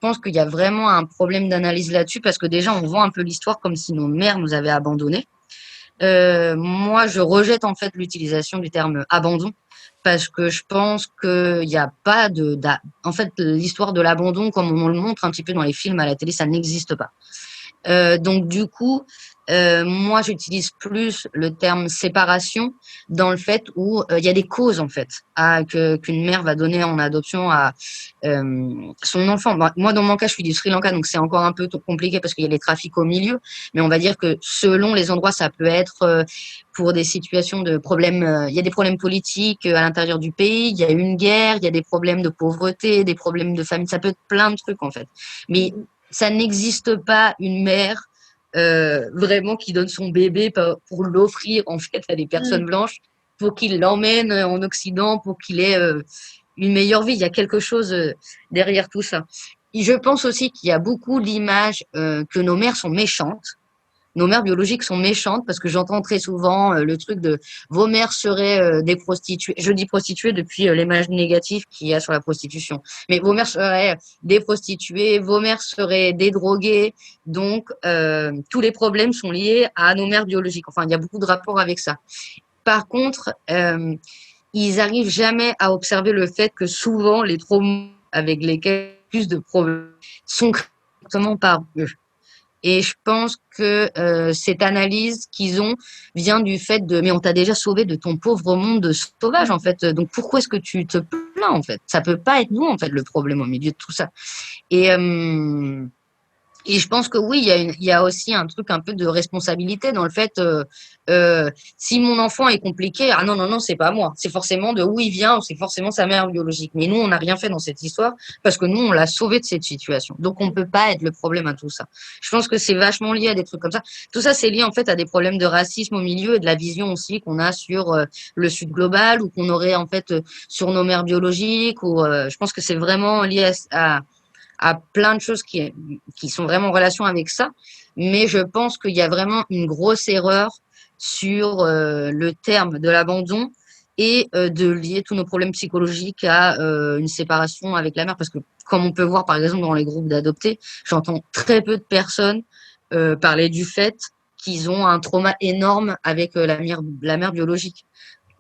pense qu'il y a vraiment un problème d'analyse là-dessus parce que déjà, on voit un peu l'histoire comme si nos mères nous avaient abandonnés. Moi, je rejette en fait l'utilisation du terme abandon parce que je pense qu'il n'y a pas en fait, l'histoire de l'abandon, comme on le montre un petit peu dans les films à la télé, ça n'existe pas. Donc du coup, moi j'utilise plus le terme séparation dans le fait où il y a des causes en fait qu'une mère va donner en adoption à son enfant. Moi dans mon cas je suis du Sri Lanka donc c'est encore un peu compliqué parce qu'il y a les trafics au milieu, mais on va dire que selon les endroits ça peut être pour des situations de problèmes, il y a des problèmes politiques à l'intérieur du pays, il y a une guerre, il y a des problèmes de pauvreté, des problèmes de famille, ça peut être plein de trucs en fait. Mais ça n'existe pas une mère vraiment qui donne son bébé pour l'offrir en fait à des personnes blanches pour qu'ils l'emmènent en Occident pour qu'il ait une meilleure vie. Il y a quelque chose derrière tout ça. Et je pense aussi qu'il y a beaucoup l'image que nos mères sont méchantes. Nos mères biologiques sont méchantes parce que j'entends très souvent le truc de vos mères seraient des prostituées. Je dis prostituées depuis l'image négative qu'il y a sur la prostitution. Mais vos mères seraient des prostituées, vos mères seraient des droguées. Donc, tous les problèmes sont liés à nos mères biologiques. Enfin, il y a beaucoup de rapports avec ça. Par contre, ils arrivent jamais à observer le fait que souvent, les traumas avec lesquels plus de problèmes sont créés directement par eux. Et je pense que cette analyse qu'ils ont vient du fait de mais on t'a déjà sauvé de ton pauvre monde de sauvage en fait. Donc pourquoi est-ce que tu te plains en fait? Ça peut pas être nous en fait le problème au milieu de tout ça. Et et je pense que oui, il y a aussi un truc un peu de responsabilité dans le fait, si mon enfant est compliqué, ah non, non, non, c'est pas moi. C'est forcément de où il vient, c'est forcément sa mère biologique. Mais nous, on n'a rien fait dans cette histoire parce que nous, on l'a sauvé de cette situation. Donc, on peut pas être le problème à tout ça. Je pense que c'est vachement lié à des trucs comme ça. Tout ça, c'est lié en fait à des problèmes de racisme au milieu et de la vision aussi qu'on a sur le Sud global ou qu'on aurait en fait sur nos mères biologiques. Ou je pense que c'est vraiment lié à plein de choses qui sont vraiment en relation avec ça. Mais je pense qu'il y a vraiment une grosse erreur sur le terme de l'abandon et de lier tous nos problèmes psychologiques à une séparation avec la mère. Parce que comme on peut voir par exemple dans les groupes d'adoptés, j'entends très peu de personnes parler du fait qu'ils ont un trauma énorme avec la mère biologique.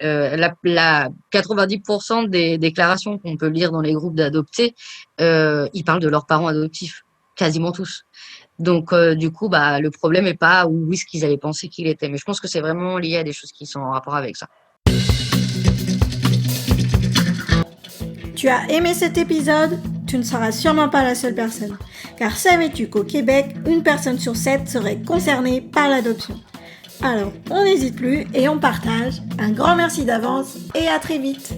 90% des déclarations qu'on peut lire dans les groupes d'adoptés, ils parlent de leurs parents adoptifs, quasiment tous. Donc, du coup, bah, le problème n'est pas où est-ce qu'ils avaient pensé qu'il était. Mais je pense que c'est vraiment lié à des choses qui sont en rapport avec ça. Tu as aimé cet épisode? Tu ne seras sûrement pas la seule personne. Car savais-tu qu'au Québec, une personne sur 7 serait concernée par l'adoption? Alors, on n'hésite plus et on partage. Un grand merci d'avance et à très vite.